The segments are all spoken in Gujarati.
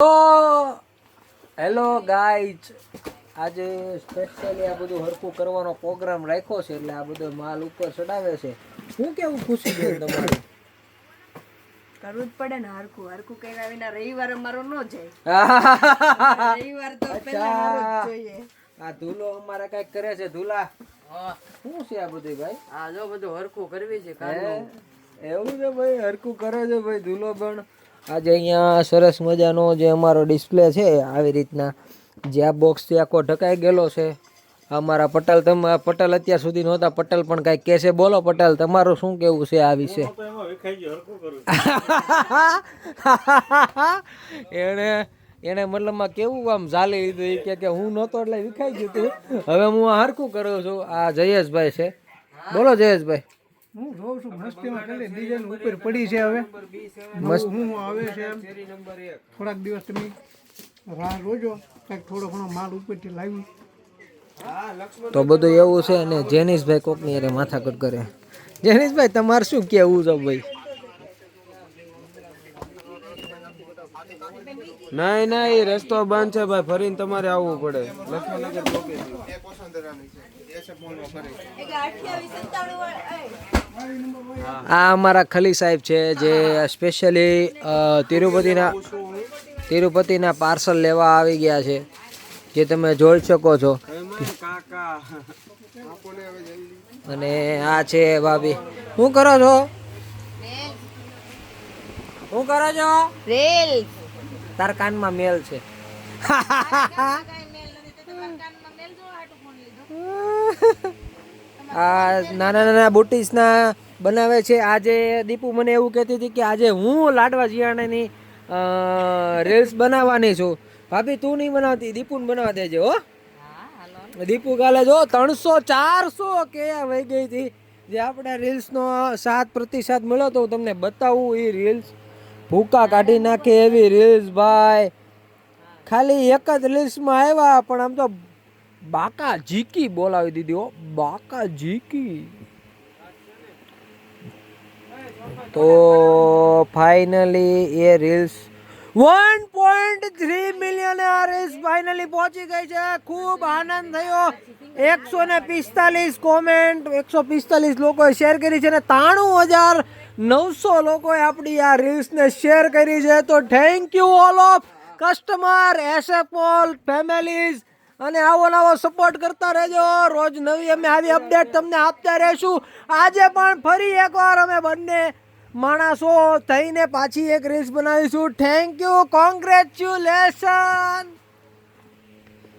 તો હેલો ગાઈઝ, આજે સ્પેશિયલી આ બધું હરખું કરવાનો પ્રોગ્રામ રાખ્યો છે, એટલે આ બધો માલ ઉપર ચડાવે છે. હું કેવું ખુશી બેન તમારું? કરવું જ પડે ને હરખું હરખું કર્યા વિના રવિવાર અમારો ન જાય. રવિવાર તો પહેલા હારું જ જોઈએ. આ ધૂલો અમારા કઈક કરે છે. ધૂલા શું છે આ બધું ભાઈ? આ જો બધું હરખું કરવી છે. એવું છે ભાઈ, હરખું કરે છે ભાઈ ધૂલો પણ. આજે અહીંયા સરસ મજાનો જે અમારો ડિસ્પ્લે છે, આવી રીતના જે આ બોક્સથી આખો ઢકાઈ ગયેલો છે. અમારા પટેલ, તમે પટેલ અત્યાર સુધી નહોતા, પટેલ પણ કાંઈક કહેશે. બોલો પટેલ, તમારું શું કેવું છે આ વિશે? એને મતલબમાં કેવું આમ ઝાલી લીધું કે હું નહોતો એટલે વિખાઈ ગયું હતું. હવે હું આ હરખું કરું છું. આ જયેશભાઈ છે. બોલો જયેશભાઈ. હું જોઉં છું મસ્તીમાં કરી ડિઝાઇન ઉપર પડી છે. હવે મસ્ત હું આવે છે એમ થોડાક દિવસ તમે રાહ જોજો, કંઈક થોડો ઘણો માલ ઉપરથી લાવી. તો બધું એવું છે. અને જેનિશભાઈ કોકની અરે માથાકૂટ કરે. જેનિશભાઈ તમારે શું કેવું છે ભાઈ? નહીં નહીં, રસ્તો બંધ છે ભાઈ, ફરીને તમારે આવવું પડે. આ અમારા ખલી સાહેબ છે, જે સ્પેશિયલી તિરુપતિના પાર્સલ લેવા આવી ગયા છે, જે તમે જોઈ શકો છો. અને આ છે ભાભી. શું કરો છો? શું કરો છો? રેલ તાર કાનમાં મેલ છે. આ નાના નાના બુટીસના બનાવે છે. આજે દીપુ મને એવું કહેતી હતી કે આજે હું લાડવા જીયાણાની રીલ્સ બનાવવાની છું. ભાભી તું નહીં બનાવતી, દીપુને બનાવવા દેજો હો. દીપુ કાલે જો 300-400 કે વહી ગઈ હતી. જે આપણે રીલ્સનો 7% મળ્યો તો હું તમને બતાવું. એ રીલ્સ ભૂકા કાઢી નાખે એવી રીલ્સ ભાઈ. ખાલી એક જ રીલ્સમાં આવ્યા, પણ આમ તો બાકા ઝીકી બોલાવી દીધી હો, બાકા ઝીકી. તો ફાઇનલી એ રીલ્સ 1.3 મિલિયન રીલ્સ ફાઇનલી પહોંચી ગઈ છે. ખૂબ આનંદ થયો. 145 કોમેન્ટ, 145 લોકોએ શેર કરી છે, અને 93,900 લોકોએ આપણી આ રીલ્સને શેર કરી છે. તો thank you all of customer, SF all families, અને આવો નવો સપોર્ટ કરતા રહેજો. રોજ નવી અમે આવી અપડેટ તમને આપતા રહેશું. આજે પણ ફરી એકવાર અમે બંને માણસો થઈને પાછી એક રીલ્સ બનાવીશું. Thank you, congratulation.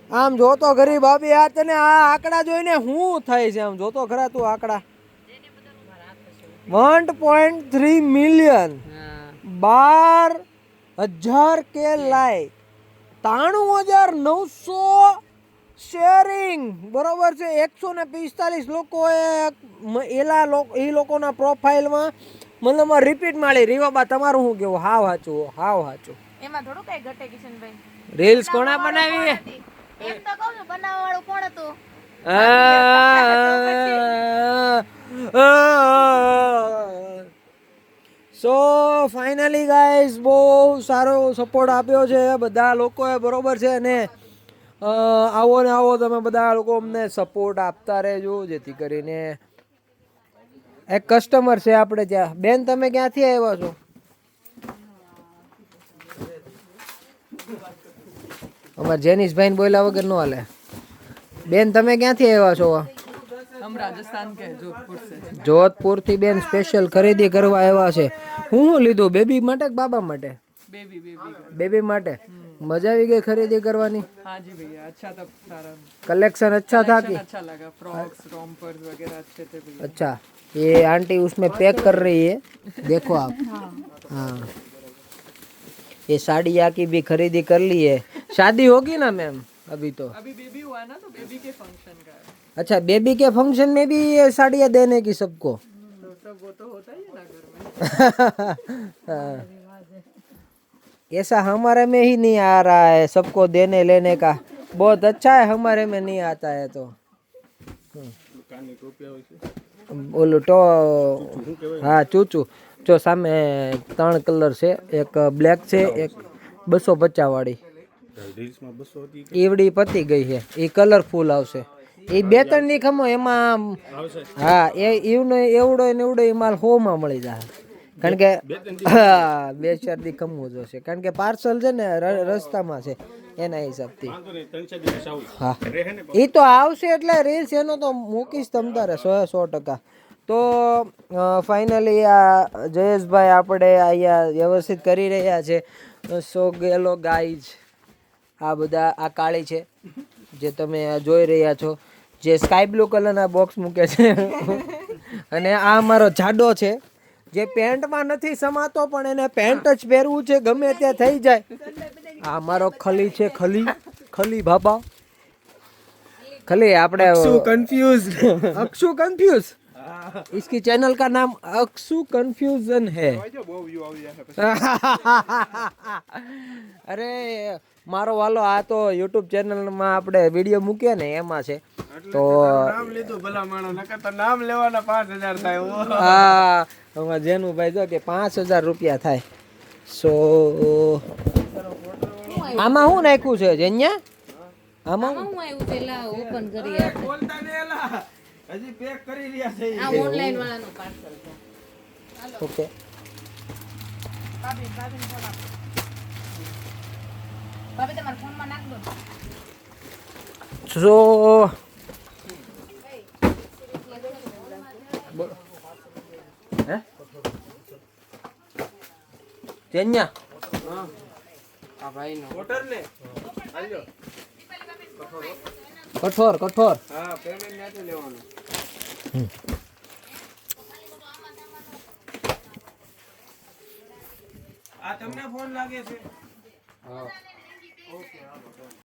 આમ જોતો ગરીબ ભાભી, આ તને આ આંકડા જોઈને શું થાય છે? આમ જોતો ખરા તું આંકડા. 1.3 મિલિયન, 12,000 કે લાઈક, 93,900 શેરિંગ, બરોબર છે. 145 લોકોએ એ લોકોના પ્રોફાઇલમાં મતલબમાં રિપીટ માળી. રીવાબા તમારું શું કેવું? હાવ સાચું, હાવ સાચું. એમાં થોડું કઈ ઘટે કિશનભાઈ. રીલ્સ કોણે બનાવી? એમ તો કહું છું, બનાવવા વાળું કોણ હતું? સો ફાઇનલી ગાઈઝ, બહુ સારો સપોર્ટ આપ્યો છે બધા લોકોએ, બરોબર છે. અને આવો ને આવો તમે બધા લોકો અમને સપોર્ટ આપતા રહેજો, જેથી કરીને એક કસ્ટમર છે આપણે ત્યાં. બેન તમે ક્યાંથી આવ્યા છો? અમારે જેનિશભાઈ બોલ્યા વગર ન હાલે. બેન તમે ક્યાંથી આવ્યા છો? જોધપુર થી બેન સ્પેશિયલ ખરીદી કરવા આવ્યા છે. હું લીધું? બેબી માટે કે બાબા માટે? બેબી માટે. मजा भी गई खरीदी करवानी? हाँ जी भैया, अच्छा था सारा कलेक्शन अच्छा था कि अच्छा लगा, फ्रॉक्स रॉम्पर्स वगैरह अच्छे थे भैया। अच्छा, ये आंटी उसमें पैक कर रही है, देखो आप। हाँ, ये साड़िया की भी खरीदी कर ली है। शादी होगी ना मैम अभी? तो अभी बेबी हुआ ना, तो बेबी के फंक्शन का है। अच्छा, बेबी के फंक्शन में भी ये साड़ियाँ देने की सबको? तो सब वो तो होता ही है ना घर में। हाँ। ऐसा हमारे में ही नहीं आ रहा है सबको देने लेने का। बहुत अच्छा है, हमारे में नहीं आता है तो બોલું તો હા ચૂચું જો સામે 3 કલર છે, એક બ્લેક છે, એક 250 વાળી ઈવડી પતી ગઈ છે. એ કલરફુલ આવશે. એ 2-3 ની ખમો એમાં હા એવડો ને એવડો એ માલ 100 માં મળી જાય. કારણ કે હા 2-4 દી ખમવું જોશે. કારણ કે પાર્સલ છે ને રસ્તામાં છે એના હિસાબથી. હા એ તો આવશે એટલે રીલ્સ એનો તો મૂકીશ તમ તારે 100%. તો ફાઇનલી આ જયેશભાઈ આપણે અહીંયા વ્યવસ્થિત કરી રહ્યા છે. સો ગેલો ગાઈઝ આ બધા આ કાળી છે જે તમે આ જોઈ રહ્યા છો, જે સ્કાય બ્લુ કલરના બોક્સ મૂકે છે. અને આ અમારો જાડો છે જે પેન્ટમાં નથી સમાતો પણ એને પેન્ટ જ પહેરવું છે ગમે ત્યાં થઈ જાય. આ મારો ખલી છે, ખલી બાબા खली आपने अक्षु कंफ्यूज इसकी चैनल का नाम अक्षु कंफ्यूजन है. अरे मारो वालो आ तो यूट्यूब चैनल में आपने वीडियो मूक्या ने एमा छे तो नाम लीधुं भला माणो नकर तो नाम लेवाना 5000 थाय. हां हमारा जेनू भाई जो के 5000 रुपया थाय. सो आमा हूँ नाख्યું છે જેન્યા આમાં હું આવ્યું છે લા ઓપન કરી આપણે બોલતા ને એલા હજી પેક કરી રહ્યા છે આ ઓનલાઈન વાળાનો પાર્સલ છે. ઓકે ભાભી ફોન આપો. ભાભી તમારા ફોનમાં નાખ દો. સો હે જેન્યા હા આ ભાઈ નો ઓર્ડર ને આજો કઠોર હા પેમેન્ટ ન્યાથી લેવાનું. આ તમને ફોન લાગે છે? હા ઓકે.